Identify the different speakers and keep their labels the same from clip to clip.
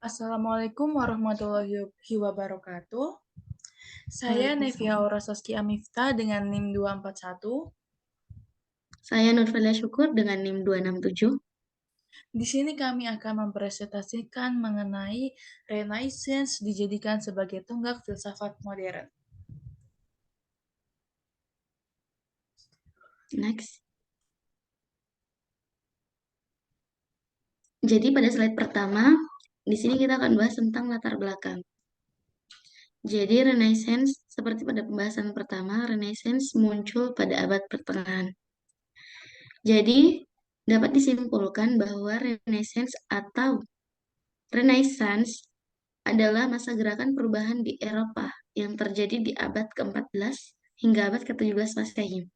Speaker 1: Assalamualaikum warahmatullahi wabarakatuh. Saya Nevia
Speaker 2: Waalaikumsalam.
Speaker 1: Aura Saskia Mifta dengan NIM 241.
Speaker 2: Saya Nurfalia Syukur dengan NIM 267.
Speaker 1: Di sini kami akan mempresentasikan mengenai Renaissance dijadikan sebagai tonggak filsafat modern.
Speaker 2: Next. Jadi pada slide pertama, di sini kita akan bahas tentang latar belakang. Jadi Renaissance, seperti pada pembahasan pertama, Renaissance muncul pada abad pertengahan. Jadi, dapat disimpulkan bahwa Renaissance adalah masa gerakan perubahan di Eropa yang terjadi di abad ke-14 hingga abad ke-17 Masehi,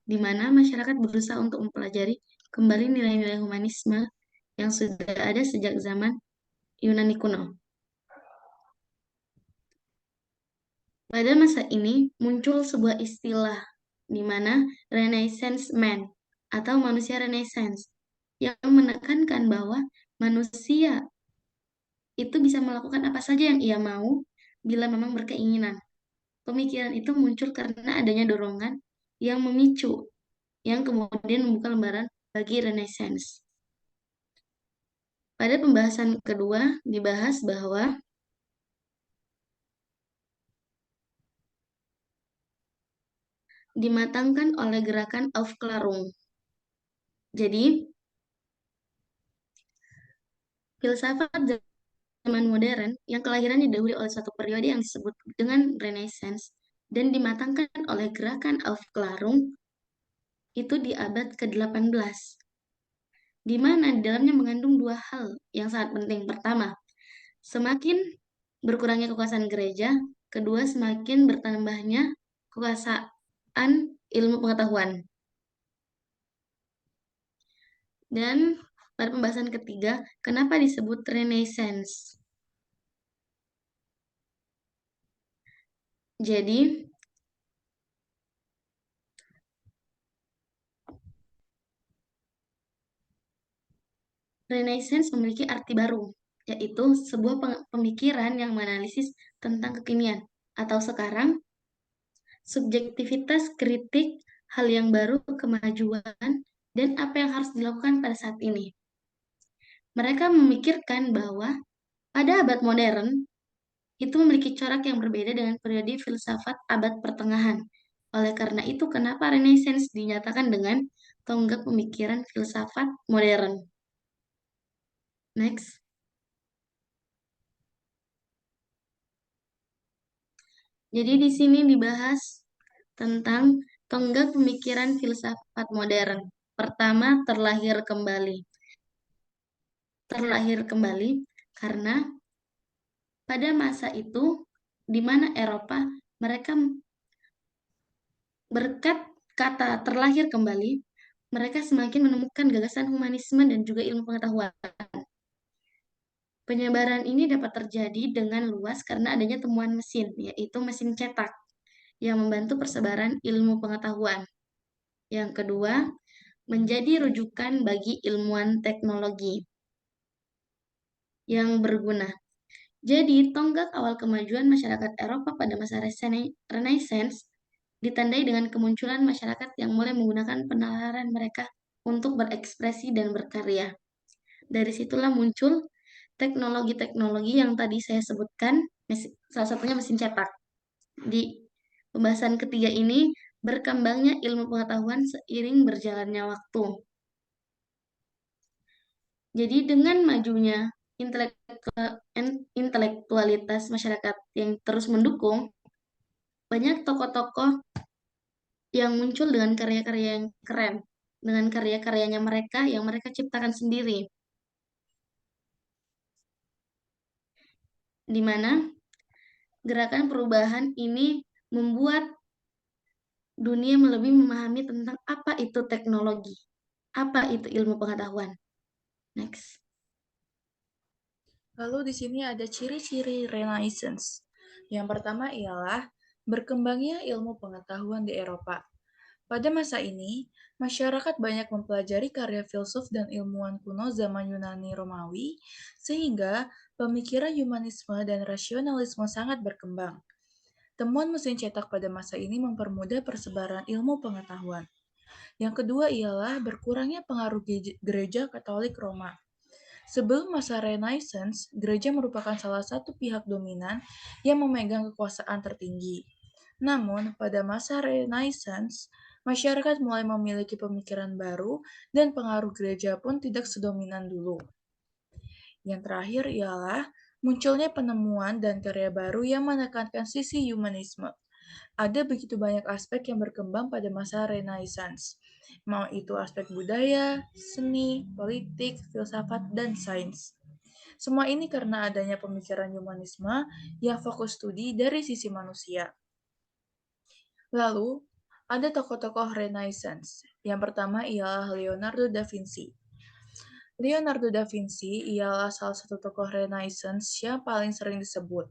Speaker 2: di mana masyarakat berusaha untuk mempelajari kembali nilai-nilai humanisme yang sudah ada sejak zaman Yunani kuno. Pada masa ini muncul sebuah istilah di mana Renaissance Man atau manusia Renaissance yang menekankan bahwa manusia itu bisa melakukan apa saja yang ia mau bila memang berkeinginan. Pemikiran itu muncul karena adanya dorongan yang memicu, yang kemudian membuka lembaran bagi Renaissance. Pada pembahasan kedua dibahas bahwa dimatangkan oleh gerakan Aufklärung. Jadi, filsafat zaman modern yang kelahirannya didahului oleh suatu periode yang disebut dengan Renaissance dan dimatangkan oleh gerakan Aufklärung itu di abad ke-18, di mana di dalamnya mengandung dua hal yang sangat penting. Pertama, semakin berkurangnya kekuasaan gereja. Kedua, semakin bertambahnya kekuasaan ilmu pengetahuan. Dan pada pembahasan ketiga, kenapa disebut Renaissance? Jadi, Renaissance memiliki arti baru, yaitu sebuah pemikiran yang menganalisis tentang kekinian atau sekarang, subjektivitas kritik, hal yang baru, kemajuan, dan apa yang harus dilakukan pada saat ini. Mereka memikirkan bahwa pada abad modern, itu memiliki corak yang berbeda dengan periode filsafat abad pertengahan. Oleh karena itu, kenapa Renaissance dinyatakan dengan tonggak pemikiran filsafat modern. Next. Jadi di sini dibahas tentang tonggak pemikiran filsafat modern. Pertama, terlahir kembali. Terlahir kembali karena pada masa itu, di mana Eropa, mereka berkat kata terlahir kembali, mereka semakin menemukan gagasan humanisme dan juga ilmu pengetahuan. Penyebaran ini dapat terjadi dengan luas karena adanya temuan mesin, yaitu mesin cetak, yang membantu persebaran ilmu pengetahuan. Yang kedua, menjadi rujukan bagi ilmuwan teknologi yang berguna. Jadi, tonggak awal kemajuan masyarakat Eropa pada masa Renaissance ditandai dengan kemunculan masyarakat yang mulai menggunakan penalaran mereka untuk berekspresi dan berkarya. Dari situlah muncul teknologi-teknologi yang tadi saya sebutkan, salah satunya mesin cetak. Di pembahasan ketiga ini, berkembangnya ilmu pengetahuan seiring berjalannya waktu. Jadi dengan majunya intelektualitas masyarakat yang terus mendukung, banyak tokoh-tokoh yang muncul dengan karya-karya yang keren, dengan karya-karyanya mereka yang mereka ciptakan sendiri, di mana gerakan perubahan ini membuat dunia lebih memahami tentang apa itu teknologi, apa itu ilmu pengetahuan. Next.
Speaker 1: Lalu di sini ada ciri-ciri Renaissance. Yang pertama ialah berkembangnya ilmu pengetahuan di Eropa. Pada masa ini, masyarakat banyak mempelajari karya filsuf dan ilmuwan kuno zaman Yunani Romawi, sehingga pemikiran humanisme dan rasionalisme sangat berkembang. Temuan mesin cetak pada masa ini mempermudah persebaran ilmu pengetahuan. Yang kedua ialah berkurangnya pengaruh gereja Katolik Roma. Sebelum masa Renaissance, gereja merupakan salah satu pihak dominan yang memegang kekuasaan tertinggi. Namun, pada masa Renaissance, masyarakat mulai memiliki pemikiran baru dan pengaruh gereja pun tidak sedominan dulu. Yang terakhir ialah munculnya penemuan dan karya baru yang menekankan sisi humanisme. Ada begitu banyak aspek yang berkembang pada masa Renaissance, mau itu aspek budaya, seni, politik, filsafat, dan sains. Semua ini karena adanya pemikiran humanisme yang fokus studi dari sisi manusia. Lalu, ada tokoh-tokoh Renaissance. Yang pertama ialah Leonardo da Vinci. Leonardo da Vinci ialah salah satu tokoh Renaissance yang paling sering disebut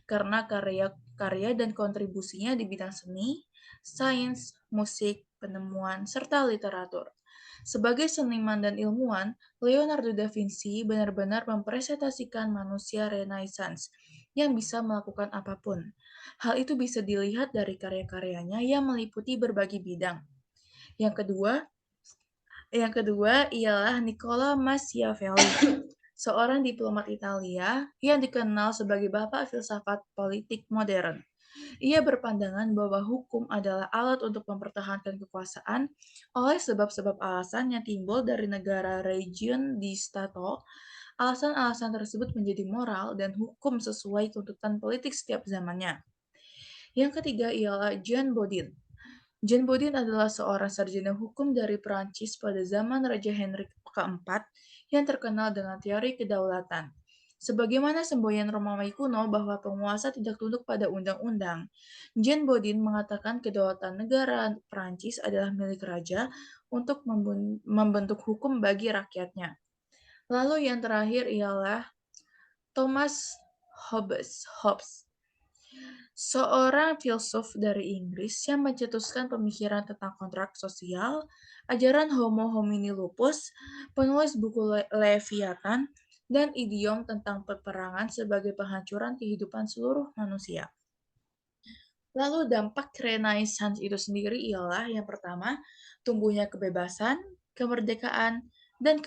Speaker 1: karena karya dan kontribusinya di bidang seni, sains, musik, penemuan, serta literatur. Sebagai seniman dan ilmuwan, Leonardo da Vinci benar-benar mempresentasikan manusia Renaissance yang bisa melakukan apapun. Hal itu bisa dilihat dari karya-karyanya yang meliputi berbagai bidang. Yang kedua, ialah Nicola Machiavelli, seorang diplomat Italia yang dikenal sebagai bapak filsafat politik modern. Ia berpandangan bahwa hukum adalah alat untuk mempertahankan kekuasaan oleh sebab-sebab alasan yang timbul dari negara region di Stato. Alasan-alasan tersebut menjadi moral dan hukum sesuai tuntutan politik setiap zamannya. Yang ketiga ialah Jean Bodin. Jean Bodin adalah seorang sarjana hukum dari Perancis pada zaman Raja Henry keempat yang terkenal dengan teori kedaulatan. Sebagaimana semboyan Romawi kuno bahwa penguasa tidak tunduk pada undang-undang, Jean Bodin mengatakan kedaulatan negara Perancis adalah milik raja untuk membentuk hukum bagi rakyatnya. Lalu yang terakhir ialah Thomas Hobbes. Seorang filsuf dari Inggris yang mencetuskan pemikiran tentang kontrak sosial, ajaran Homo homini lupus, penulis buku Leviathan, dan idiom tentang peperangan sebagai penghancuran kehidupan seluruh manusia. Lalu dampak Renaissance itu sendiri ialah yang pertama, tumbuhnya kebebasan, kemerdekaan, dan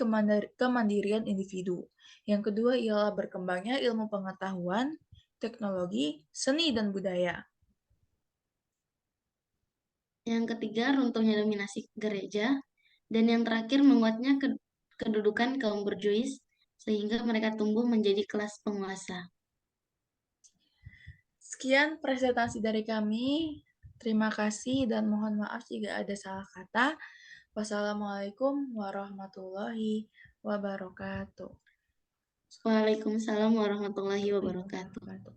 Speaker 1: kemandirian individu. Yang kedua ialah berkembangnya ilmu pengetahuan, teknologi, seni, dan budaya.
Speaker 2: Yang ketiga, runtuhnya dominasi gereja. Dan yang terakhir, menguatnya kedudukan kaum borjuis, sehingga mereka tumbuh menjadi kelas penguasa.
Speaker 1: Sekian presentasi dari kami. Terima kasih dan mohon maaf jika ada salah kata. Wassalamualaikum warahmatullahi wabarakatuh.
Speaker 2: Waalaikumsalam warahmatullahi wabarakatuh.